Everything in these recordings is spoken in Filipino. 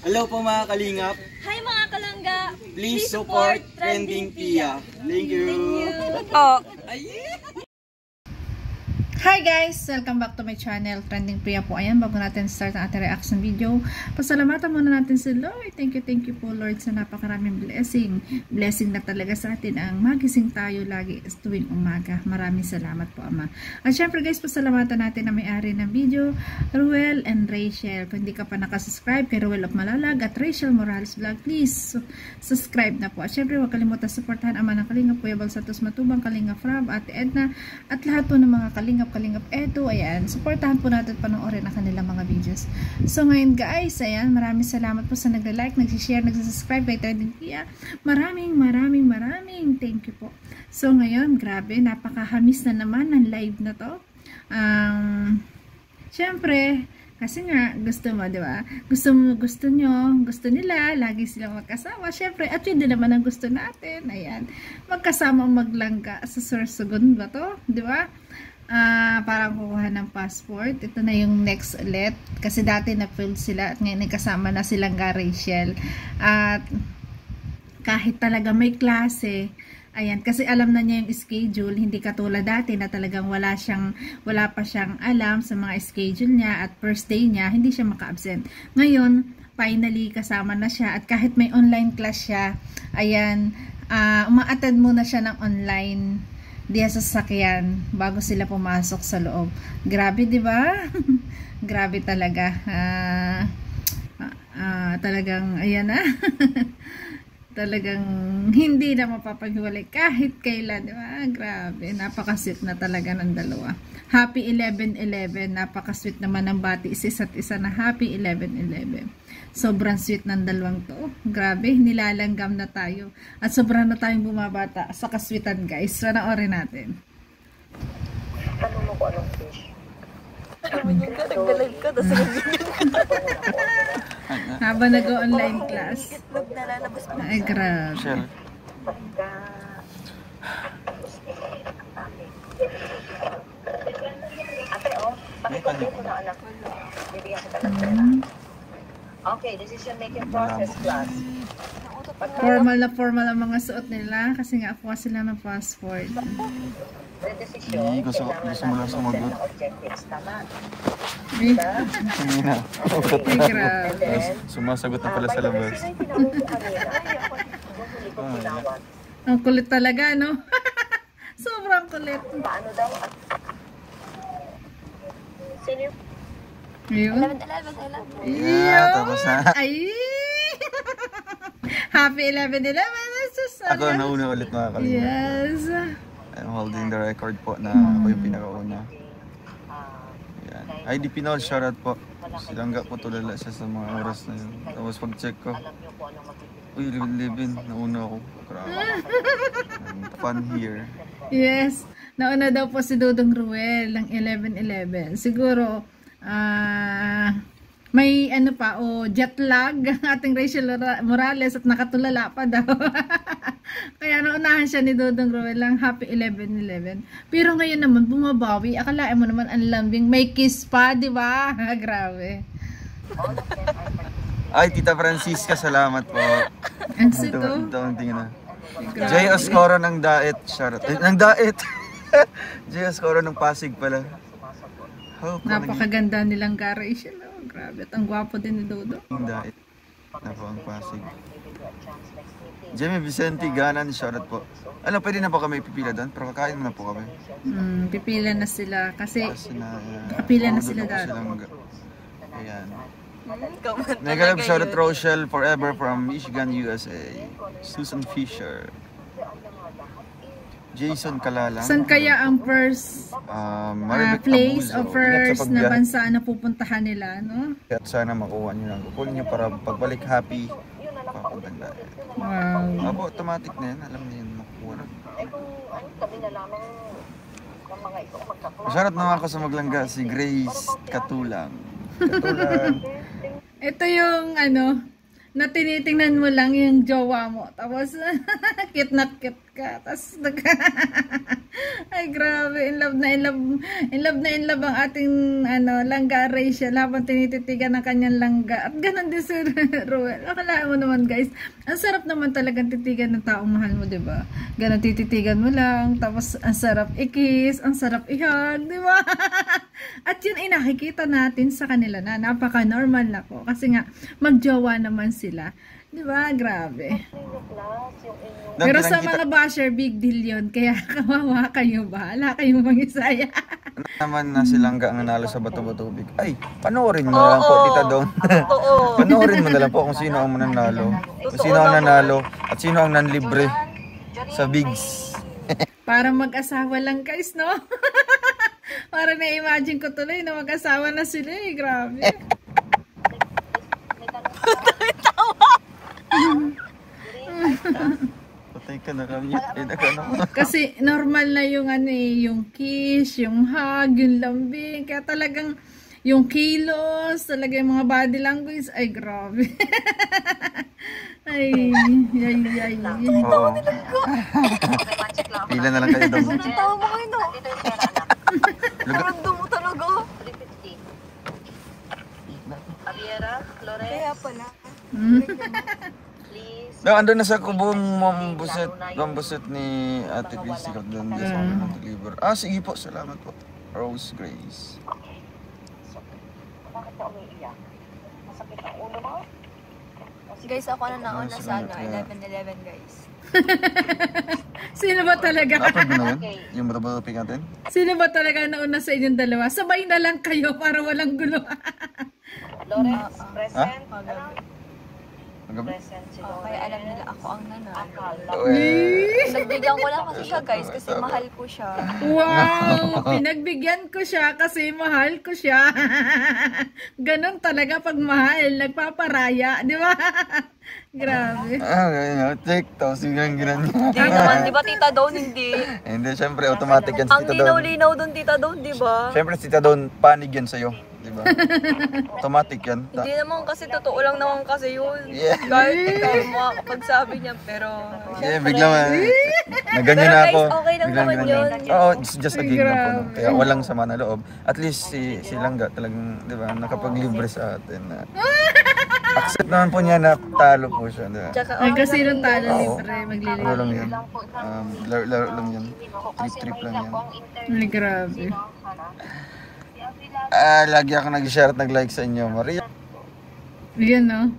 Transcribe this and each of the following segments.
Hello po mga kalingap. Hi mga kalangga. Please support Trending Pia. Thank you. Oh. Hi guys! Welcome back to my channel, Trending Priya po. Ayan, bago natin start ang ating reaction video, pasalamatan muna natin si Lord. Thank you po Lord sa napakaraming blessing. Blessing na talaga sa atin ang magising tayo lagi tuwing umaga. Maraming salamat po Ama. At syempre guys, pasalamatan natin na may-ari ng video, Ruel and Rachel. Kung hindi ka pa nakasubscribe kay Ruel of Malalag at Rachel Morales Vlog, please subscribe na po. At syempre huwag kalimutan supportahan Ama ng Kalingap, Kuya Bal Santos Matubang, Kalingap Rob, Ate Edna, at lahat po ng mga Kalingap eto, ayan, supportahan po natin panoorin ang kanilang mga videos. So ngayon guys, ayan, maraming salamat po sa nagla-like, nagsishare, nagsasubscribe kay Trending Pia. Maraming thank you po. So ngayon, grabe, napakahamis na naman ng live na to. Syempre, kasi nga, gusto mo, di ba? Gusto nila, lagi silang magkasama. Syempre, at yun din naman ang gusto natin. Ayan, magkasama maglangga sa Sorsogon ba to? Di ba? Parang kukuha ng passport. Ito na yung next ulit. Kasi dati na-filled sila at ngayon kasama na silang Rachel. At kahit talaga may klase, ayan, kasi alam na niya yung schedule, hindi katulad dati na talagang wala pa siyang alam sa mga schedule niya at first day niya, hindi siya maka-absent. Ngayon, finally, kasama na siya at kahit may online class siya, ayan, uma-attend muna siya ng online diya sa sasakyan bago sila pumasok sa loob. Grabe, di ba? Grabe talaga. Talagang, ayan na. Talagang hindi na mapapaghiwalay kahit kailan, di ba? Grabe, napaka-sweet na talaga ng dalawa. Happy 11/11, napaka-sweet naman ng bati isa't isa na happy 11/11. Sobrang sweet ng dalawang to. Grabe, nilalanggam na tayo. At sobrang na tayong bumabata sa kaswitan guys. Panoorin natin. Tanong mo ko anong fish? Nagbinyag ka, nagdalive ka, tapos nagbinyag ka. Habang nag-online class. Itlog na lalabas mo. Ay, grabe. Pagka... Ate, oh, pakipag ko na anak ko. Bibigyan kita ng pera. Okay, decision making process class. Formal ang mga suot nila kasi nga kuha sila ng passport. The decision, gusto mo lang sumagot. objectives, tama. Kanina. Ay, grabe. Sumasagot na pala sa labas. Ang kulit talaga, no? Sobrang kulit. Paano daw? Sino? Ayun. 11/11. Yeah, tapos na. Ay! Happy 11/11. Ako nauna ulit mga kalingap. Yes. I'm holding the record po na ako yung pinakauna. Yan. IDP Nol, shoutout po. Silangga po tulala siya sa mga oras na yun. Tapos pag-check ko, uy, 11/11, nauna ako. Grabe. Fun here. Yes. Nauna daw po si Dodong Ruel ng 11/11. Siguro, may ano pa, jet lag ang ating Rachel Morales at nakatulala pa daw. Kaya naunahan siya ni Dodong Ruel lang happy 11/11. Pero ngayon naman bumabawi. Akalain mo naman ang lambing, may kiss pa, di ba? Grabe. Ay, Tita Francisca, salamat po. Ang sito. Tingnan na. Jay Oscoro ng Daet. Shoutout. Ng Daet. Jay Oscoro ng Pasig pala. Napakaganda nilang Rachel. Oh, grabe. At ang gwapo din ni Dodo. Ng Daet. Napo ang Pasig. Jamie Vicente Ganan, shoutout po. Ano, pwede na po kami pipila doon? Pero kakain mo na po kami. Pipila na sila. Kasi pipila na sila dati. Ayan. Megalab, shoutout Rochelle Forever from Michigan, USA. Susan Fisher. Jason Kalalang. Saan kaya ang first place o first na bansa na pupuntahan nila, no? At sana makuha nyo lang. Kukunin nyo para pagbalik happy. Papaganda. Wow. Abo, automatic na yan. Alam niyo yun, makukuha na. Kami na lamang ng mga ito magkakla. Shoutout naman ako sa maglangga, si Grace Katulang. Katulang. Ito yung ano, na tinitingnan mo lang yung jowa mo. Tapos, cute na cute ka. Tapos ay grabe, in love na in love, in love na in love ang ating langga Rachel habang tinititigan ng kanyang langga. At ganun din si Ruel. Akala mo naman guys, ang sarap naman talagang titigan ng taong mahal mo, diba? Ganun tititigan mo lang, tapos ang sarap i-kiss, ang sarap i-hug, diba? At yun ay nakikita natin sa kanila na napaka-normal na po. Kasi nga, magjowa naman sila. Diba? Grabe. Pero sa mga basher, big deal yun. Kaya kawawa kayo ba? Hala kayo mangisaya. Naman na silang ang nanalo sa Bato-Bato Big. Ay, panoorin mo na lang po, Tita Dawn. Panoorin mo na lang po kung sino ang mananalo. Kung sino ang nanalo at sino ang nanlibre sa Bigs. Para mag-asawa lang guys, no? Para na-imagine ko tuloy na mag-asawa na sila eh. Grabe. Patay ka na kami. Kasi normal na yung yung kiss, yung hug, yung lambing. Kaya talagang yung kilos, talaga yung mga body language, ay grabe. ay. Oo. Pila na lang kayo daw. Tawa mo kayo, no? Ramdam mo talaga. 350. Aviera, Flores, Kaya pala. please. No, andun na sa kubong mambuset ni Ate Christy ko doon sa deliver. Ah, sige po, salamat po. Rose Grace. Bakit ka umiiyak? Masakit ang ulo mo? Guys, ako na nauna sa 11-11 guys. Sino ba talaga? Na-upload mo na yun? Yung Bato-Bato Big natin? Sino ba talaga nauna sa inyong dalawa? Sabay na lang kayo para walang gulo. Lawrence, present. Magabi? Present si Oh, Lawrence. kaya alam nila ako ang nanalo. Akala. Nagbigyan ko lang kasi siya guys kasi mahal ko siya. Wow! Pinagbigyan ko siya kasi mahal ko siya. Ganon talaga pag mahal. Nagpaparaya. Di ba? Grabe. Ah, ganyan. Check. Tapos yung ganyan niya. Hindi naman, di ba Tita Dawn? Hindi. Hindi, syempre, automatic yan si Ang Tita Dawn. linaw-linaw doon Tita Dawn, di ba? Syempre, si Tita Dawn, panig yan sa'yo. Diba? Automatic yan. Hindi naman kasi totoo lang naman kasi yun. Yeah. Kahit ikaw makakapagsabi niya, pero... Yeah, bigla na ganyan na Pero ako. guys, okay lang Biglang naman ganyan. yun. Oo, it's just a game lang po. No? Kaya walang sama na loob. At least si Langga talagang, di ba, nakapaglibre sa atin. Accept naman po niya na talo po siya. Diba? Tsaka, Ay, kasi nung talo Oo. libre, Ano maglilibre. lang yan? Laro lang yan. Trip lang yan. Ay, grabe. Lagi ako nag-share at nag-like sa inyo, Maria. Yan, no?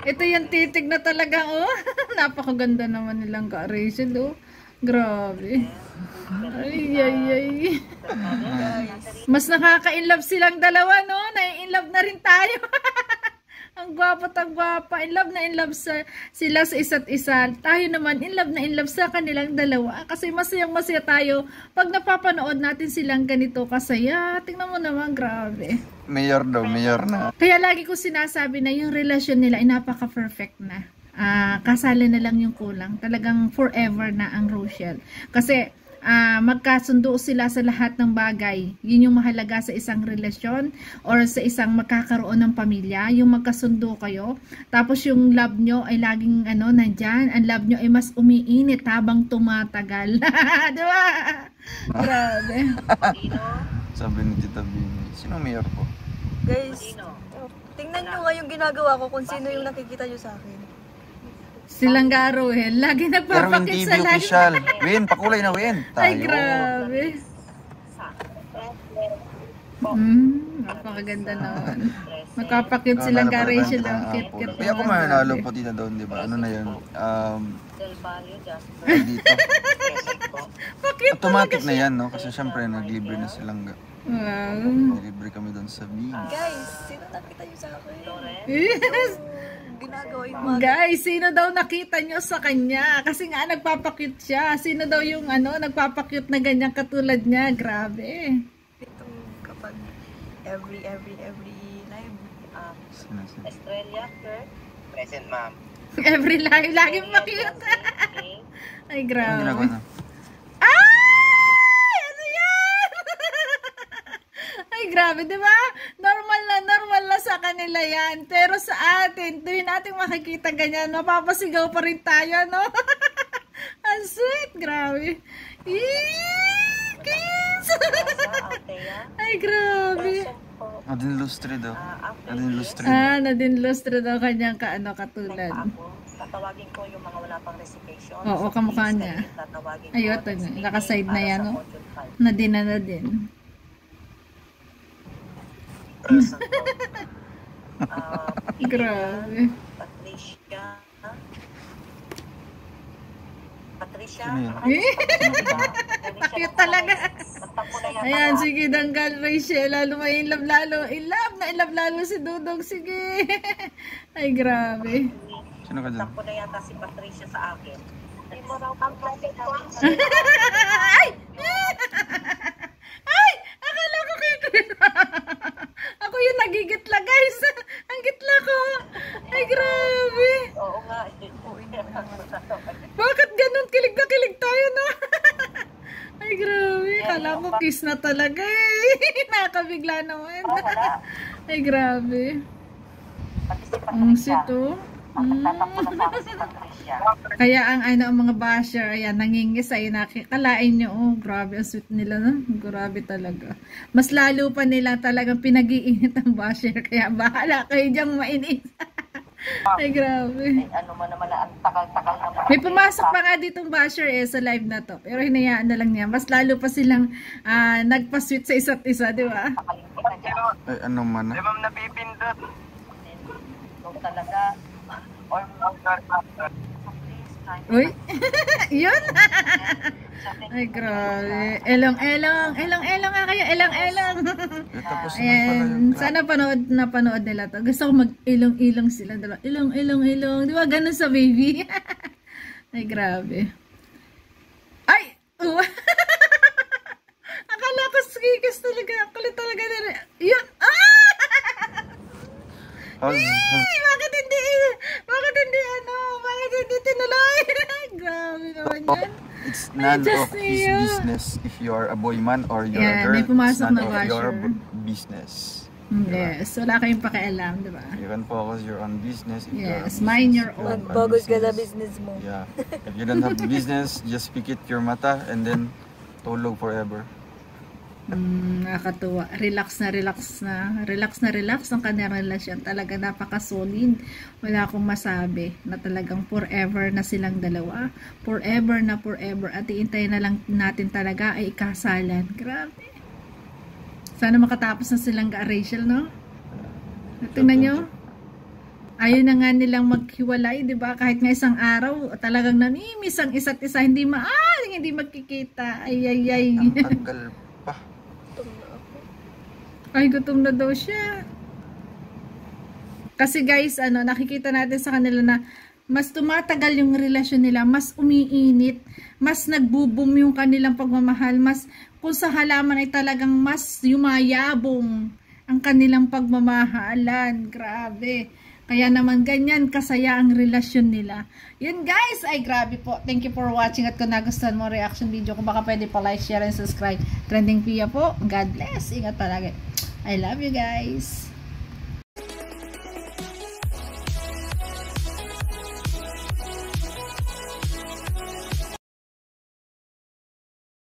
Ito yung titig na talagang, oh. Napakaganda naman nilang ka-Rachel, oh. Grabe. Ay. Mas nakaka-inlove silang dalawa, no? Nai-inlove na rin tayo. Ang gwapo at ang gwapa. In love na in love sila sa isa't isa. Tayo naman in love sa kanilang dalawa. Kasi masayang-masaya tayo pag napapanood natin silang ganito kasaya. Tingnan mo naman, grabe. Mayor daw, mayor na. Kaya lagi ko sinasabi na yung relasyon nila ay napaka-perfect na. Kasali na lang yung kulang. Talagang forever na ang Rochelle. Kasi magkasundo sila sa lahat ng bagay. Yun yung mahalaga sa isang relasyon or sa isang magkakaroon ng pamilya. Yung magkasundo kayo. Tapos yung love nyo ay laging nandyan. Ang love nyo ay mas umiinit habang tumatagal. Diba? Grabe. Sabi ni Tita Bini. Sino mayor po? guys, tingnan nyo nga yung ginagawa ko kung sino yung nakikita nyo sa akin. Silang Garuel. Lagi Erwin nagpapakit TV sa live. official. Win, pakulay na Win. Ay, Tayo. grabe. Napakaganda naman. Magpapakit silang Rachel. Ang cute-cute Kaya kung naman. mananalo po Tita Dawn, di ba? Ano na yun? Del Valle, Jasper. Dito. Pakit Automatic na yan, no? Kasi syempre, naglibre na silang. Wow. Naglibre kami doon sa Big. Guys, sino nakita nyo sa akin? Yes. Ginagawa yung mga... Guys, sino daw nakita nyo sa kanya? Kasi nga nagpapakit siya. Sino daw yung nagpapakit na ganyan katulad niya? Grabe. Itong kapag every live. Estrella, Kirk. Present, ma'am. Every live, laging makita. Ay, Ano grabe. ginagawa na? Ay! Ano yan? Ay, grabe, di ba? Normal na sa kanila yan. Pero sa atin, tuwing natin makikita ganyan, mapapasigaw pa rin tayo, no? Ang sweet. Grabe. Kiss! Ay, grabe. Nadin lustre daw. Nadin lustre. Nadinlustre daw kanyang katulad. Tatawagin ko yung mga wala pang reciprocation. Oo, kamukha niya. Ayun, nakaside na yan, no? Nadin na din. Grabe. Patricia. Ano yun? Cute talaga. Ayan, sige, Danggal, Rachel. Lalo may inlove lalo. Inlove lalo si Dudong. Sige. Ay, grabe. Sino ka dyan? Tampo na yata si Patricia sa akin. Hindi mo raw kang plastic ko. Ay! Ay! Akala ko kayo. Ako yung nagigitla, guys. Ang gitla ko. Ay, grabe. Oo nga. Bakit ganun? Kilig na kilig tayo, no? Ay, grabe. Kala ko kiss na talaga eh. Nakakabigla naman. Ay, grabe. Ang sito. Kaya ang mga basher, ayan, nangingis ay nakikalain nyo. Oh, grabe, ang sweet nila, no? Grabe talaga. Mas lalo pa nila talagang pinag-iinit ang basher. Kaya bahala kayo dyang mainit. Ay, grabe. Ano mo naman, ang tagal-tagal naman. May pumasok pa nga ditong basher sa live na to. Pero hinayaan na lang niya. Mas lalo pa silang nagpa-sweet sa isa't isa, di ba? Ay, ano man. Di ba napipindot? Talaga. Or Uy, yun. Ay, grabe. Elong nga kayo. Elong. Tapos na pala Ayan, yung sana napanood nila to. Gusto ko mag-ilong sila. Ilong. Di ba ganun sa baby? Ay, grabe. Ay! Akala ko skikas talaga. Kulit talaga nila. Yun! How's, Bakit hindi tinuloy? Grabe naman yan. it's none just of his you. business if you are a boy man or you're Yeah, a girl. may pumasok It's na none of your basher. business. Yes, wala kayong pakialam, di ba? You can focus your own business. If you're Yes, a mind business, your if you have a Mag-focus ka sa business mo. Yeah. If you don't have business, just pikit your mata and then tulog forever. Nakakatuwa. Relax ang kanyang relasyon. Talaga napaka-solid. Wala akong masabi na talagang forever na silang dalawa. Forever. At iintayin na lang natin talaga ay ikasalan. Grabe. Sana makatapos na silang Rachel, no? Tingnan nyo. Ayaw na nga nilang maghiwalay, di ba? Kahit nga isang araw, talagang namimiss ang isa't isa. Hindi magkikita. Ay. Ang tagal pa. Ay, gutom na daw siya. Kasi guys, nakikita natin sa kanila na mas tumatagal yung relasyon nila, mas umiinit, mas nagbo-boom yung kanilang pagmamahal, mas kung sa halaman ay talagang mas yumayabong ang kanilang pagmamahalan. Grabe. Kaya naman ganyan kasaya ang relasyon nila. Yun guys, ay grabe po. Thank you for watching at kung nagustuhan mo reaction video, kung baka pwede pa like, share, and subscribe. Trending Pia po. God bless. Ingat palagi. I love you guys.